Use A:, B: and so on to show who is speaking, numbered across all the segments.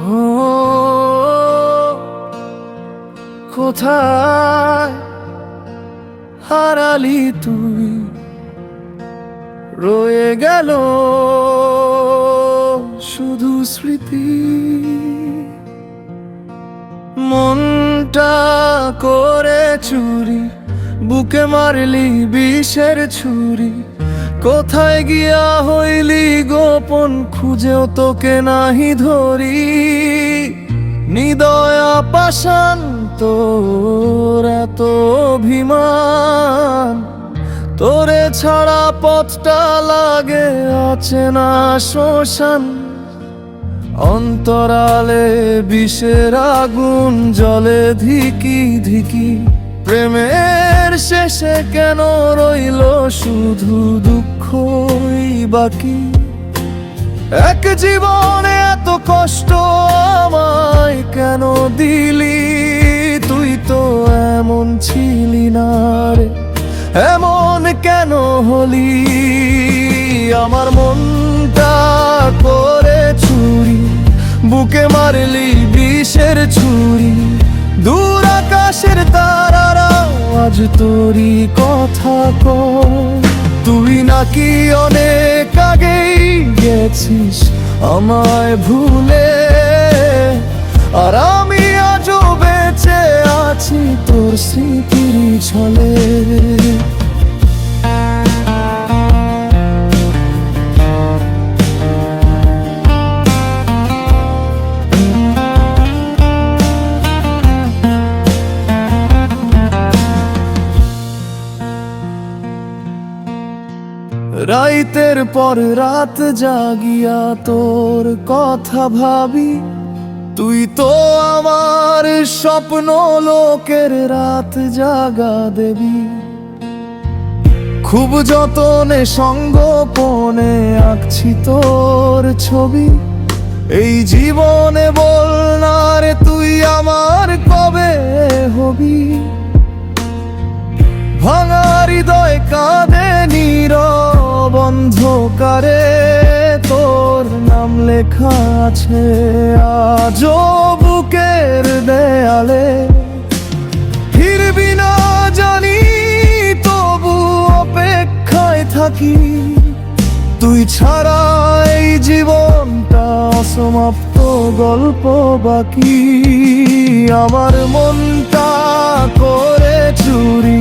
A: ও কোথায় হারালি তুই, রয়ে গেল শুধু স্মৃতি। মনটা করে চুরি, বুকে মারলি বিষের ছুরি। কোথায় গিয়া হইলি গোপন, খুঁজেও তোকে নাহি ধরি। নিদয়া পাষাণ তোর এত অভিমান, তোরে ছাড়া পথটা লাগে আছে না শ্মশান। অন্তরালে বিষের আগুন জ্বলে ধিকি ধিকি, প্রেমের শেষে কেন রইল শুধু দুঃখই বাকি। এক জীবনে এত কষ্ট আমায় কেন দিলি, তুই তো এমন ছিলি না রে, এমন কেন হলি। আমার মনটা করে চুরি, বুকে মারলি বিষের ছুরি। দূর আকাশের তারারাও আজ তোরই কথা কয়। তুই নাকি অনেক আগেই গেছিস আমায় ভুলে, আর আমি আজও বেঁচে আছি তোর স্মৃতির ছলে। রাইতের পর রাত জাগিয়া তোর কথা ভাবি, তুই তো আমার স্বপ্ন লোকের রাত জাগা দেবী। খুব যতনে সঙ্গোপনে আঁকছি তোর ছবি। এই জীবনে বল না রে তুই আমার কবে হবি। ভাঙা হৃদয় কাঁদে নীরব অন্ধকারে, তোর নাম লেখা আছে আজও বুকের দেয়ালে। ফিরবি না জানি তবু অপেক্ষায় থাকি, তুই ছাড়া এই জীবনটা অসমাপ্ত গল্প বাকি। আমার মনটা করে চুরি,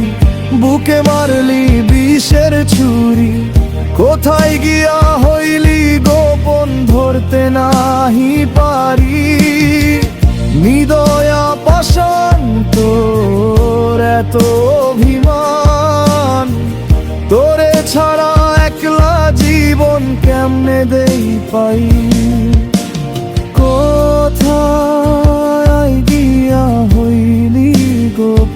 A: বুকে মারলি বিষের ছুরি। কোথায় গিয়া হইলি গোপন, ধরতে নাহি পারি। নিদয়া পাষাণ তোর এত অভিমান, তোরে ছাড়া একলা জীবন কেমনে দেই পাই। কোথায় গিয়া হইলি গোপন।